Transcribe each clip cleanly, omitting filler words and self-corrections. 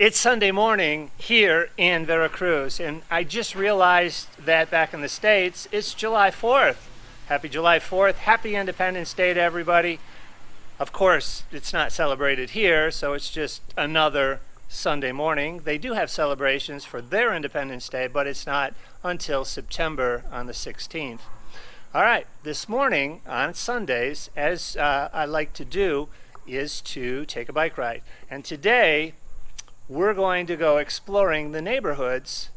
It's Sunday morning here in Veracruz, and I just realized that back in the States, it's July 4th. Happy July 4th. Happy Independence Day to everybody. Of course, it's not celebrated here, so it's just another Sunday morning. They do have celebrations for their Independence Day, but it's not until September on the 16th. All right, this morning on Sundays, as I like to do, is to take a bike ride. And today, we're going to go exploring the neighborhoods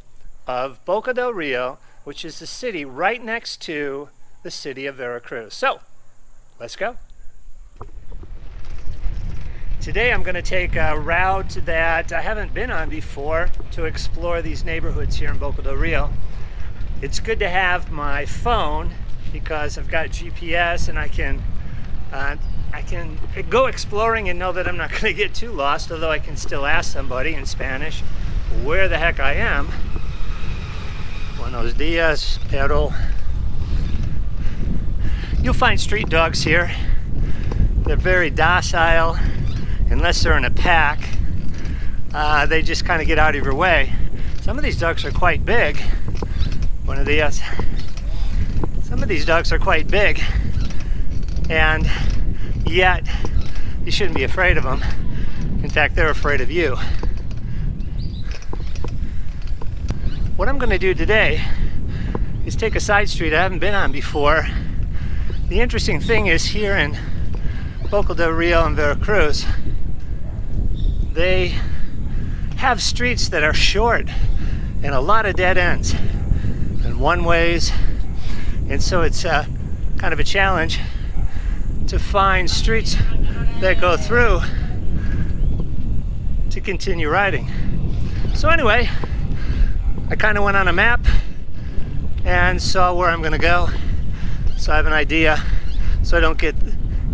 of Boca del Rio, which is the city right next to the city of Veracruz. So, let's go. Today I'm going to take a route that I haven't been on before to explore these neighborhoods here in Boca del Rio. It's good to have my phone because I've got GPS and I can go exploring and know that I'm not going to get too lost, although I can still ask somebody in Spanish where the heck I am. Buenos dias, pero... You'll find street dogs here. They're very docile, unless they're in a pack. They just kind of get out of your way. Some of these dogs are quite big. Buenos dias. Some of these dogs are quite big, and yet you shouldn't be afraid of them. In fact, they're afraid of you. What I'm going to do today is take a side street I haven't been on before. The interesting thing is here in Boca del Rio and Veracruz, they have streets that are short and a lot of dead ends and one-ways, and so it's kind of a challenge to find streets that go through to continue riding. So anyway, I kind of went on a map and saw where I'm going to go, so I have an idea so I don't get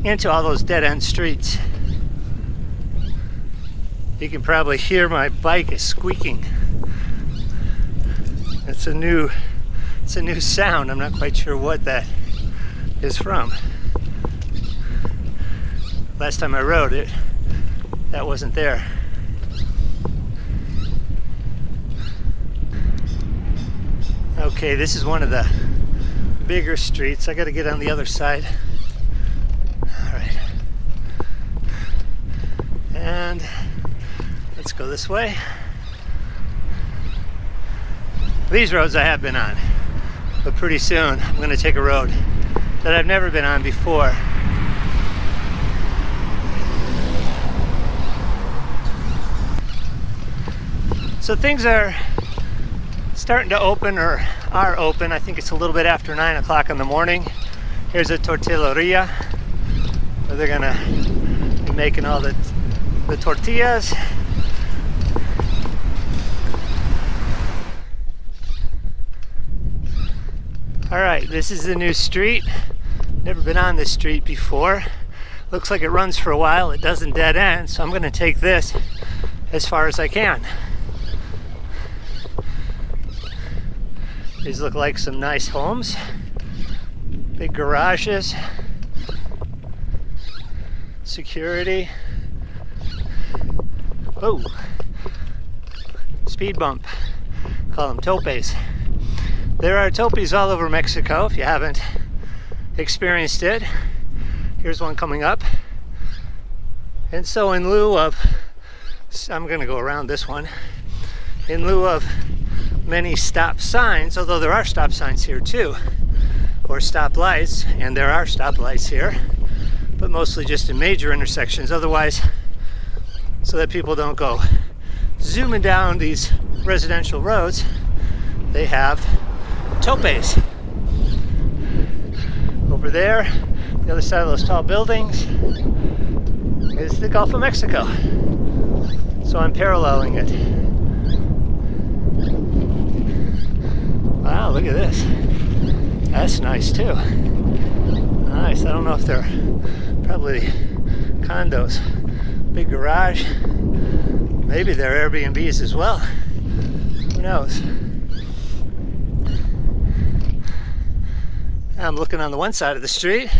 into all those dead-end streets. You can probably hear my bike is squeaking. It's a new sound. I'm not quite sure what that is from. Last time I rode it, that wasn't there. Okay, this is one of the bigger streets. I gotta get on the other side. All right. And let's go this way. These roads I have been on, but pretty soon I'm gonna take a road that I've never been on before. So things are starting to open, or are open. I think it's a little bit after 9 o'clock in the morning. Here's a tortilleria where they're gonna be making all the tortillas. All right, this is the new street. Never been on this street before. Looks like it runs for a while. It doesn't dead end, so I'm gonna take this as far as I can. These look like some nice homes. Big garages. Security. Oh, speed bump. Call them topes. There are topes all over Mexico if you haven't experienced it. Here's one coming up. And so in lieu of, I'm gonna go around this one. In lieu of many stop signs, although there are stop signs here too, or stop lights, and there are stop lights here, but mostly just in major intersections. Otherwise, so that people don't go zooming down these residential roads, they have topes. Over there, the other side of those tall buildings, is the Gulf of Mexico. So I'm paralleling it. Wow, look at this. That's nice too. Nice. I don't know if they're probably condos. Big garage. Maybe they're Airbnbs as well. Who knows? I'm looking on the one side of the street.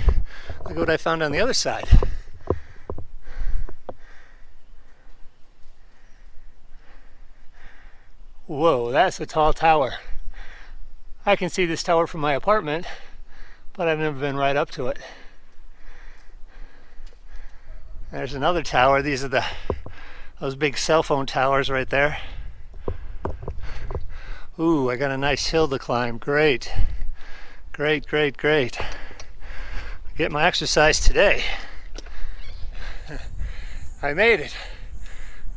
Look at what I found on the other side. Whoa, that's a tall tower. I can see this tower from my apartment, but I've never been right up to it. There's another tower. These are those big cell phone towers right there. Ooh, I got a nice hill to climb. Great. Great, great, great. Get my exercise today. I made it.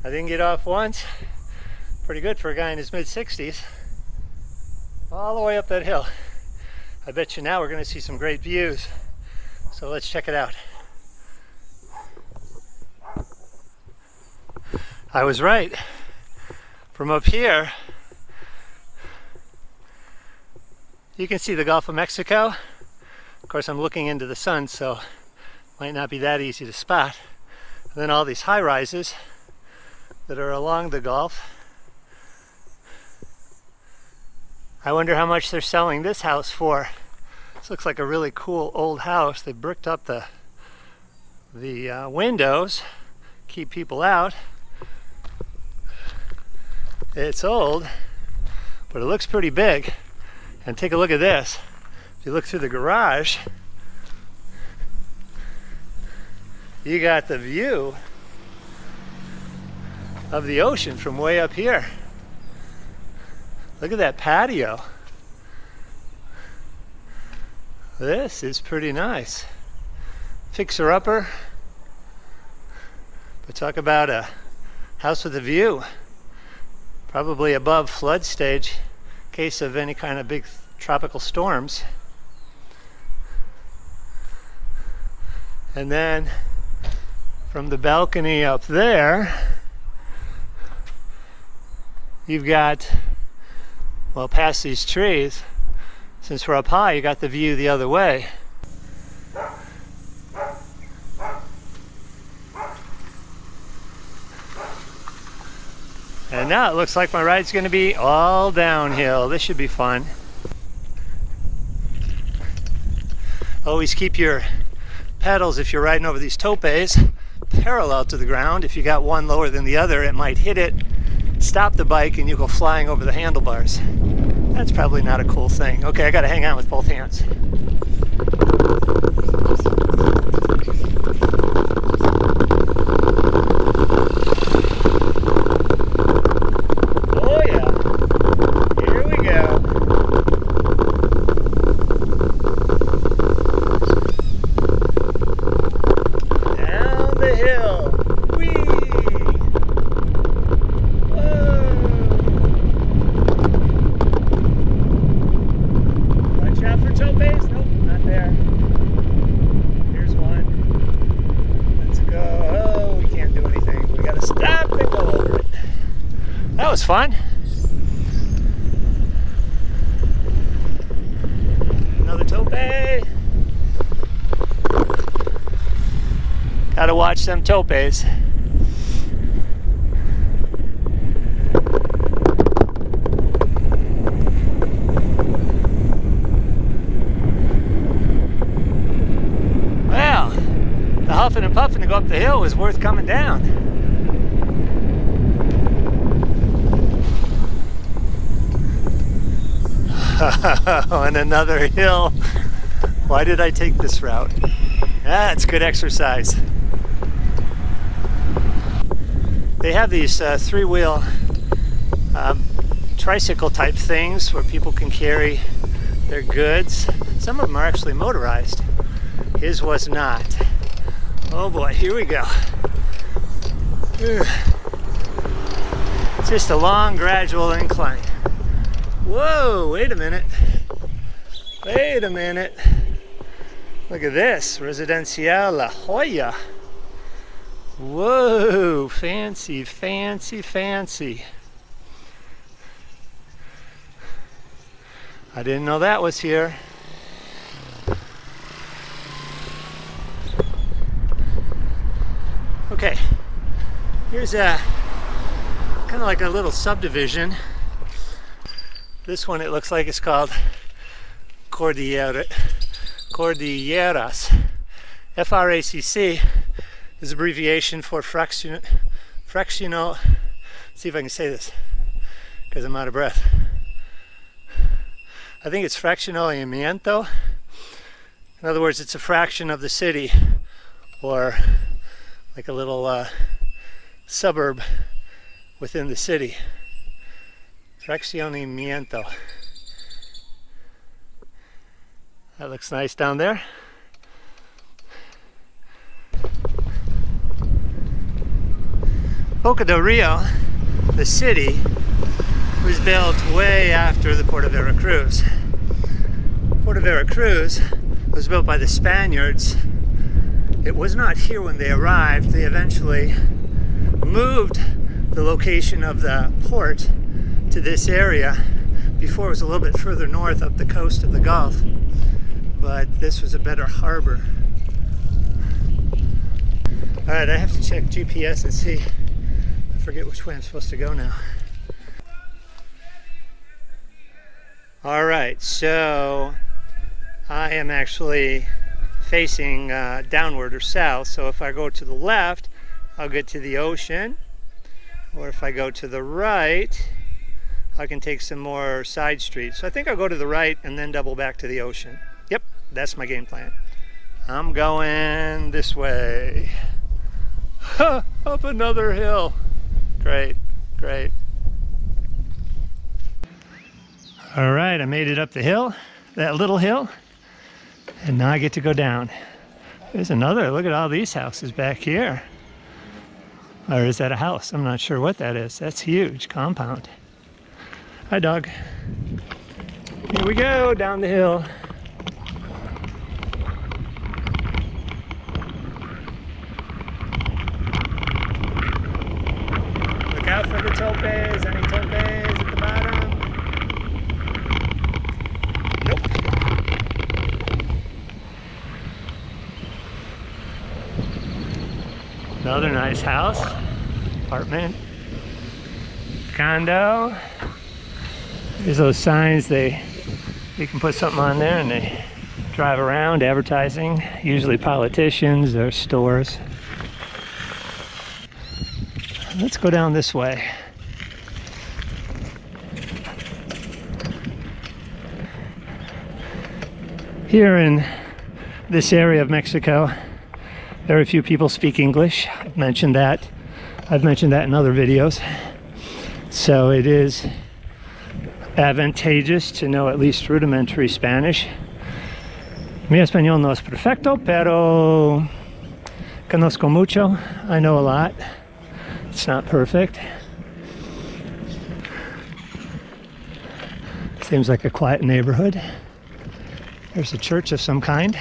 I didn't get off once. Pretty good for a guy in his mid-60s. All the way up that hill. I bet you now we're going to see some great views. So let's check it out. I was right. From up here, you can see the Gulf of Mexico. Of course, I'm looking into the sun, so it might not be that easy to spot. And then all these high rises that are along the Gulf. I wonder how much they're selling this house for. This looks like a really cool old house. They bricked up the windows, keep people out. It's old, but it looks pretty big. And take a look at this. If you look through the garage, you got the view of the ocean from way up here. Look at that patio. This is pretty nice. Fixer-upper. But talk about a house with a view. Probably above flood stage in case of any kind of big tropical storms. And then from the balcony up there, you've got, well, past these trees, since we're up high, you got the view the other way. And now it looks like my ride's going to be all downhill. This should be fun. Always keep your pedals, if you're riding over these topes, parallel to the ground. If you got one lower than the other, it might hit it, stop the bike, and you go flying over the handlebars. That's probably not a cool thing. Okay, I got to hang on with both hands. Was fun. Another tope. Gotta watch them topes. Well, the huffing and puffing to go up the hill was worth coming down. On another hill. Why did I take this route? That's good exercise. They have these three-wheel tricycle type things where people can carry their goods. Some of them are actually motorized. His was not. Oh boy, here we go. Just a long gradual incline. Whoa, wait a minute. Wait a minute. Look at this, Residencial La Jolla. Whoa, fancy, fancy, fancy. I didn't know that was here. Okay, here's a kind of like a little subdivision. This one, it looks like it's called Cordilleras. FRACC is abbreviation for fractional, see if I can say this, because I'm out of breath. I think it's fraccionamiento. In other words, it's a fraction of the city, or like a little suburb within the city. Fraccionamiento. That looks nice down there. Boca del Rio, the city, was built way after the port of Veracruz. Port of Veracruz was built by the Spaniards. It was not here when they arrived. They eventually moved the location of the port to this area. Before it was a little bit further north up the coast of the Gulf, but this was a better harbor. All right, I have to check GPS and see. I forget which way I'm supposed to go now. All right, so I am actually facing downward or south. So if I go to the left, I'll get to the ocean. Or if I go to the right, I can take some more side streets. So I think I'll go to the right and then double back to the ocean. Yep, that's my game plan. I'm going this way. Up another hill. Great, great. All right, I made it up the hill, that little hill, and now I get to go down. There's another, look at all these houses back here. Or is that a house? I'm not sure what that is. That's huge, compound. Hi, dog. Here we go, down the hill. Look out for the topes. Any topes at the bottom? Nope. Another nice house, apartment, condo. There's those signs, you can put something on there and they drive around advertising, usually politicians or stores. Let's go down this way. Here in this area of Mexico, very few people speak English. I've mentioned that in other videos. So it is advantageous to know at least rudimentary Spanish. Mi español no es perfecto, pero conozco mucho. I know a lot. It's not perfect. Seems like a quiet neighborhood. There's a church of some kind.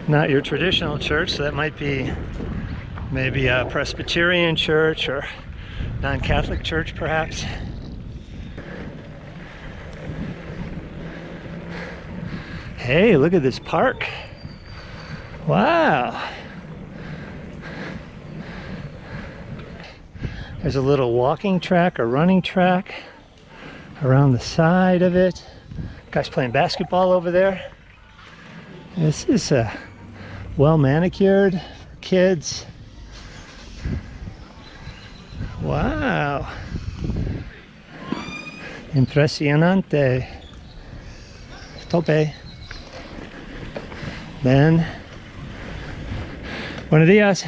Not your traditional church, so that might be maybe a Presbyterian church or non-Catholic church perhaps. Hey, look at this park. Wow. There's a little walking track or running track around the side of it. Guys playing basketball over there. This is well manicured for kids. Wow. Impresionante. Tope. Then, buenos dias.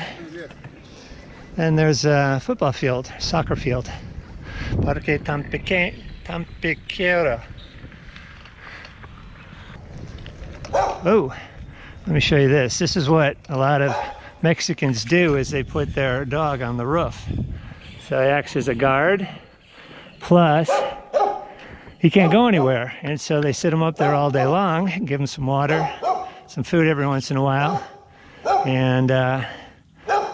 And there's a football field, soccer field. Parque tan pequeño. Oh, let me show you this. This is what a lot of Mexicans do, is they put their dog on the roof. So he acts as a guard, plus he can't go anywhere. And so they sit him up there all day long, give him some water, some food every once in a while. And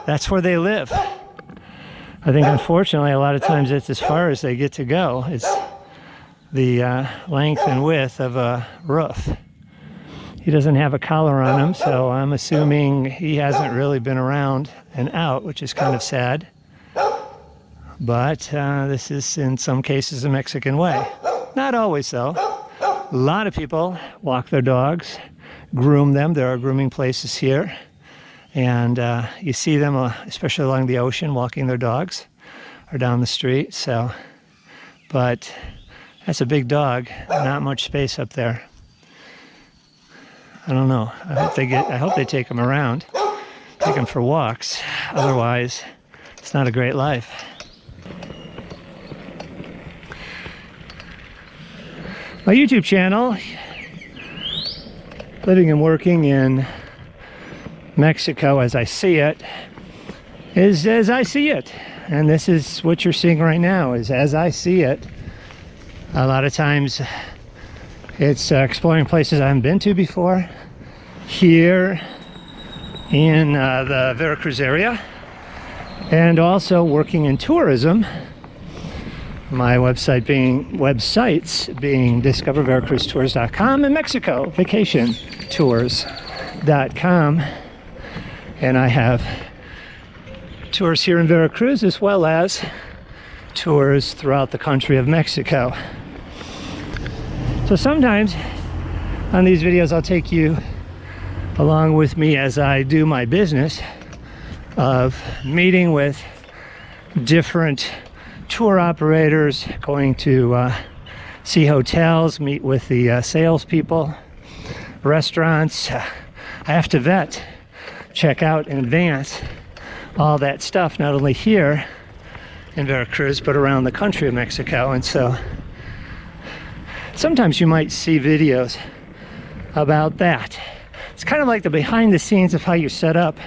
that's where they live. I think unfortunately a lot of times it's as far as they get to go. It's the length and width of a roof. He doesn't have a collar on him, so I'm assuming he hasn't really been around and out, which is kind of sad. But this is in some cases a Mexican way. Not always though. A lot of people walk their dogs, groom them. There are grooming places here. And you see them, especially along the ocean, walking their dogs. are down the street. So, but that's a big dog. Not much space up there. I don't know. I hope they take them around, take them for walks. Otherwise, it's not a great life. My YouTube channel, living and working in Mexico as I see it, is as I see it. And this is what you're seeing right now, is as I see it. A lot of times it's exploring places I haven't been to before here in the Veracruz area, and also working in tourism. My websites being discoververacruztours.com and Mexico vacationtours.com. And I have tours here in Veracruz as well as tours throughout the country of Mexico. So sometimes on these videos I'll take you along with me as I do my business of meeting with different tour operators, going to see hotels, meet with the salespeople, restaurants. I have to vet, check out in advance all that stuff, not only here in Veracruz, but around the country of Mexico. And so sometimes you might see videos about that. It's kind of like the behind the scenes of how you set up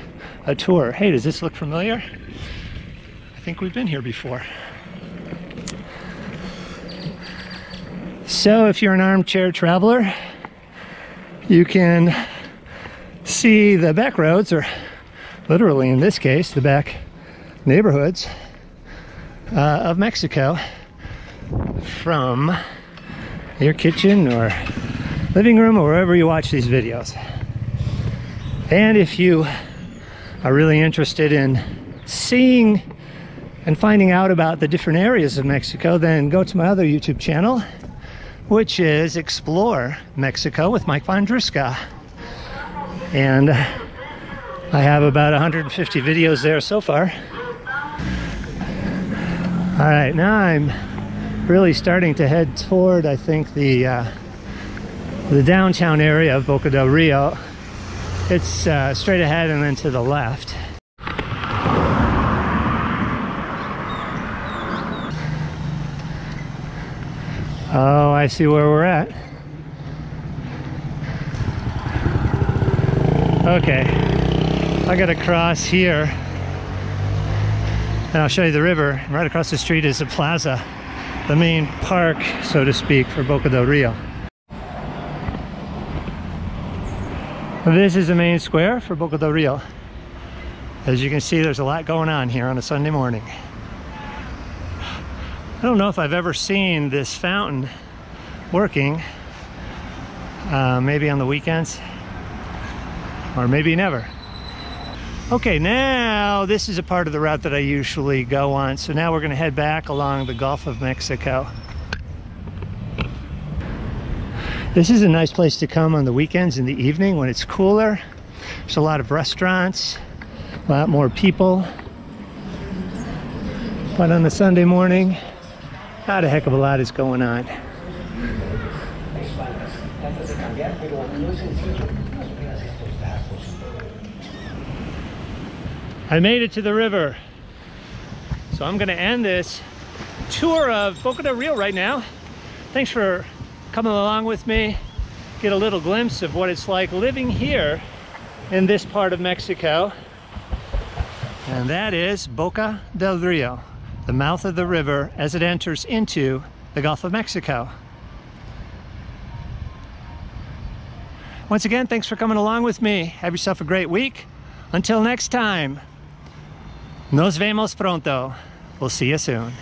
a tour. Hey, does this look familiar? I think we've been here before. So if you're an armchair traveler, you can see the back roads, or literally in this case, the back neighborhoods of Mexico from your kitchen or living room or wherever you watch these videos. And if you are really interested in seeing and finding out about the different areas of Mexico, then go to my other YouTube channel, which is Explore Mexico with Mike Vondruska. And I have about 150 videos there so far. All right, now I'm really starting to head toward, I think, the downtown area of Boca del Rio. It's straight ahead and then to the left. Oh, I see where we're at. Okay, I gotta cross here and I'll show you the river. Right across the street is the plaza, the main park, so to speak, for Boca del Rio. This is the main square for Boca del Rio. As you can see, there's a lot going on here on a Sunday morning. I don't know if I've ever seen this fountain working, maybe on the weekends, or maybe never. Okay, now this is a part of the route that I usually go on. So now we're gonna head back along the Gulf of Mexico. This is a nice place to come on the weekends in the evening when it's cooler. There's a lot of restaurants, a lot more people. But on the Sunday morning, not a heck of a lot is going on. I made it to the river. So I'm gonna end this tour of Boca del Rio right now. Thanks for coming along with me. Get a little glimpse of what it's like living here in this part of Mexico. And that is Boca del Rio, the mouth of the river as it enters into the Gulf of Mexico. Once again, thanks for coming along with me. Have yourself a great week. Until next time, nos vemos pronto. We'll see you soon.